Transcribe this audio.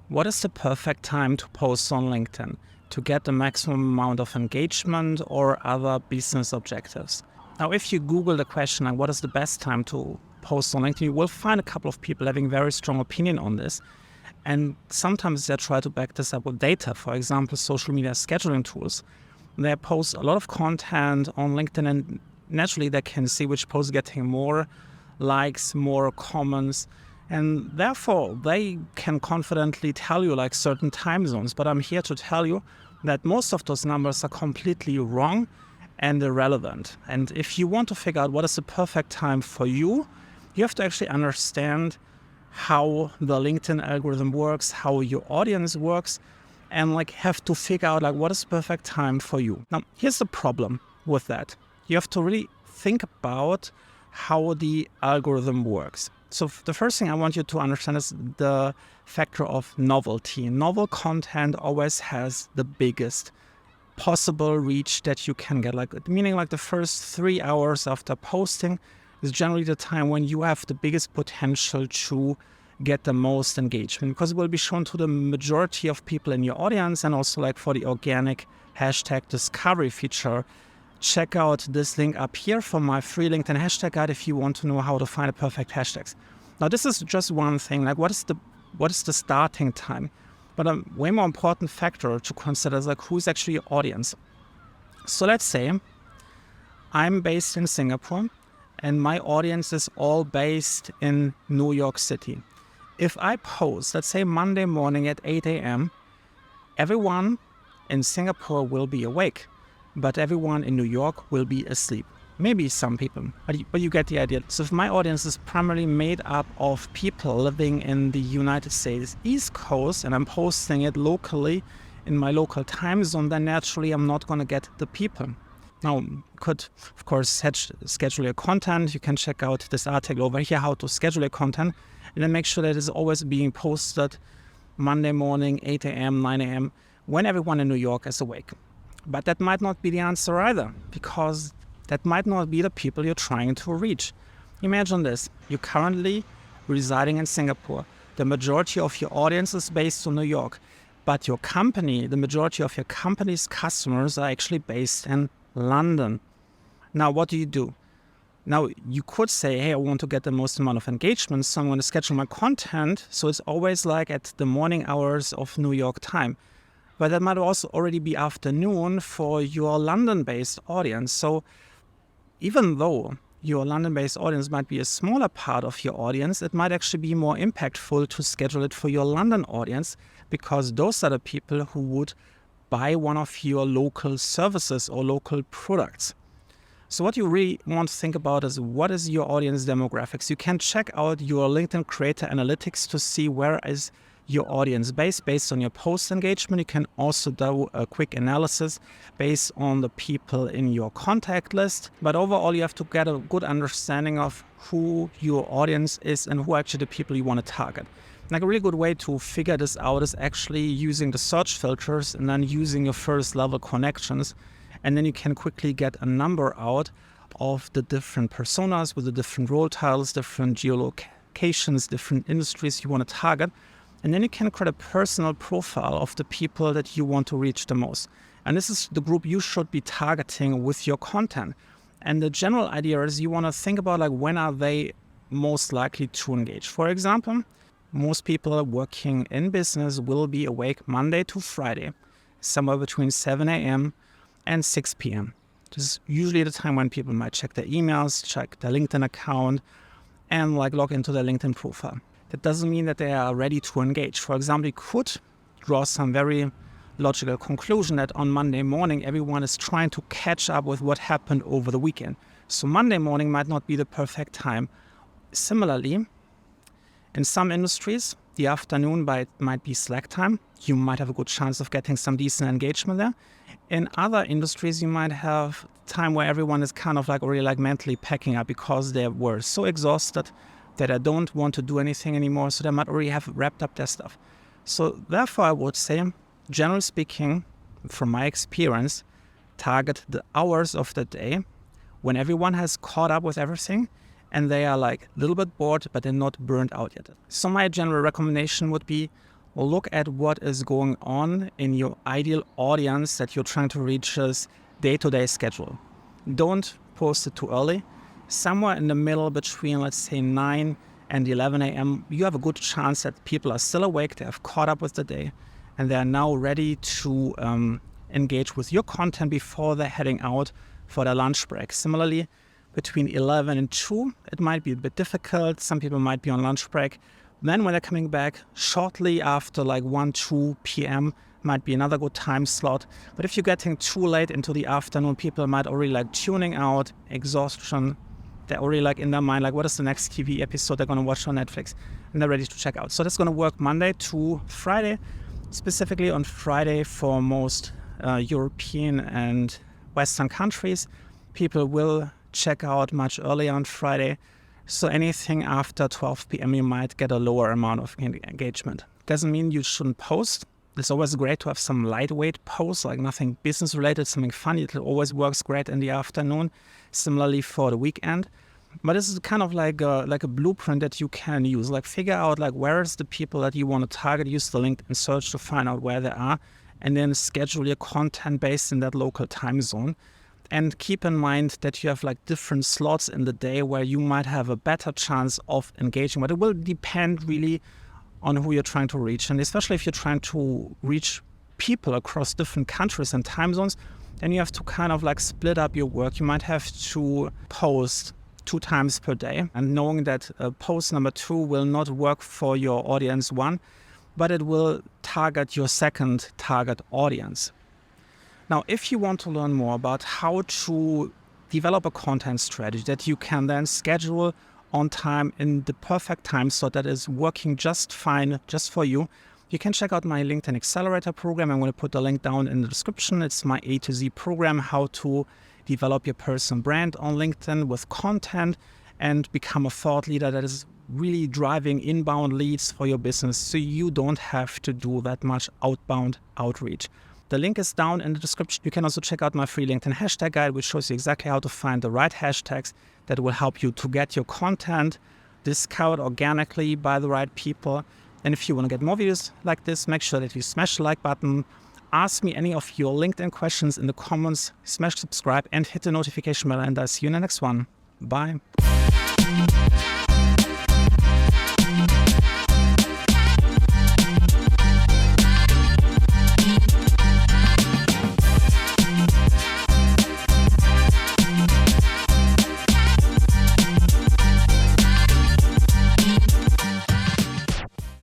What is the perfect time to post on LinkedIn to get the maximum amount of engagement or other business objectives? Now, if you Google the question, like what is the best time to post on LinkedIn, you will find a couple of people having very strong opinion on this. And sometimes they try to back this up with data. For example, social media scheduling tools. They post a lot of content on LinkedIn, and naturally they can see which posts are getting more likes, more comments, and therefore they can confidently tell you like certain time zones. But I'm here to tell you that most of those numbers are completely wrong and irrelevant. And if you want to figure out what is the perfect time for you, you have to actually understand how the LinkedIn algorithm works, how your audience works, and like have to figure out like what is the perfect time for you. Now, here's the problem with that. You have to really think about how the algorithm works. So the first thing I want you to understand is the factor of novelty. Novel content always has the biggest possible reach that you can get. Like meaning like the first 3 hours after posting is generally the time when you have the biggest potential to get the most engagement, because it will be shown to the majority of people in your audience. And also like for the organic hashtag discovery feature, check out this link up here for my free LinkedIn hashtag guide if you want to know how to find the perfect hashtags. Now this is just one thing, like what is the starting time? But a way more important factor to consider is like who's actually your audience. So let's say I'm based in Singapore and my audience is all based in New York City. If I post, let's say Monday morning at 8 a.m., everyone in Singapore will be awake, but everyone in New York will be asleep. Maybe some people, but you get the idea. So if my audience is primarily made up of people living in the United States East Coast and I'm posting it locally in my local time zone, then naturally I'm not going to get the people. Now, you could, of course, schedule your content. You can check out this article over here, how to schedule your content, and then make sure that it's always being posted Monday morning, 8 a.m., 9 a.m., when everyone in New York is awake. But that might not be the answer either, because that might not be the people you're trying to reach. Imagine this. You're currently residing in Singapore. The majority of your audience is based on New York, but your company, the majority of your company's customers are actually based in London. Now, what do? Now, you could say, hey, I want to get the most amount of engagement, so I'm going to schedule my content so it's always like at the morning hours of New York time. But that might also already be afternoon for your London-based audience. So even though your London-based audience might be a smaller part of your audience, it might actually be more impactful to schedule it for your London audience, because those are the people who would buy one of your local services or local products. So what you really want to think about is what is your audience demographics. You can check out your LinkedIn Creator Analytics to see where is your audience based on your post engagement. You can also do a quick analysis based on the people in your contact list. But overall, you have to get a good understanding of who your audience is and who are actually the people you want to target. Like a really good way to figure this out is actually using the search filters and then using your first level connections. And then you can quickly get a number out of the different personas with the different role titles, different geolocations, different industries you want to target. And then you can create a personal profile of the people that you want to reach the most. And this is the group you should be targeting with your content. And the general idea is you want to think about like when are they most likely to engage. For example, most people working in business will be awake Monday to Friday, somewhere between 7 a.m. and 6 p.m. This is usually the time when people might check their emails, check their LinkedIn account, and like log into their LinkedIn profile. That doesn't mean that they are ready to engage. For example, you could draw some very logical conclusion that on Monday morning, everyone is trying to catch up with what happened over the weekend. So Monday morning might not be the perfect time. Similarly, in some industries, the afternoon might be slack time. You might have a good chance of getting some decent engagement there. In other industries, you might have time where everyone is kind of like already like mentally packing up because they were so exhausted that I don't want to do anything anymore. So they might already have wrapped up their stuff. So therefore, I would say, generally speaking, from my experience, target the hours of the day when everyone has caught up with everything and they are like a little bit bored, but they're not burned out yet. So my general recommendation would be look at what is going on in your ideal audience that you're trying to reach's day-to-day schedule. Don't post it too early. Somewhere in the middle between, let's say, 9 and 11 a.m., you have a good chance that people are still awake, they have caught up with the day, and they are now ready to engage with your content before they're heading out for their lunch break. Similarly, between 11 and 2, it might be a bit difficult. Some people might be on lunch break. Then when they're coming back, shortly after like 1, 2 p.m. might be another good time slot. But if you're getting too late into the afternoon, people might already like tuning out, exhaustion. They're already like in their mind, like what is the next TV episode they're going to watch on Netflix? And they're ready to check out. So that's going to work Monday to Friday, specifically on Friday for most European and Western countries. People will check out much earlier on Friday. So anything after 12 p.m. you might get a lower amount of engagement. Doesn't mean you shouldn't post. It's always great to have some lightweight posts, like nothing business related, something funny. It always works great in the afternoon. Similarly for the weekend. But this is kind of like a blueprint that you can use. Like figure out like where is the people that you want to target. Use the LinkedIn search to find out where they are, and then schedule your content based in that local time zone. And keep in mind that you have like different slots in the day where you might have a better chance of engaging, but it will depend really on who you're trying to reach. And especially if you're trying to reach people across different countries and time zones, then you have to kind of like split up your work. You might have to post 2 times per day, and knowing that post number 2 will not work for your audience 1, but it will target your second target audience. Now, if you want to learn more about how to develop a content strategy that you can then schedule on time in the perfect time slot that is working just fine just for you, you can check out my LinkedIn Accelerator program. I'm going to put the link down in the description. It's my A to Z program, how to develop your personal brand on LinkedIn with content and become a thought leader that is really driving inbound leads for your business so you don't have to do that much outbound outreach. The link is down in the description. You can also check out my free LinkedIn hashtag guide, which shows you exactly how to find the right hashtags that will help you to get your content discovered organically by the right people. And if you want to get more videos like this, make sure that you smash the like button. Ask me any of your LinkedIn questions in the comments, smash subscribe and hit the notification bell, and I'll see you in the next one. Bye.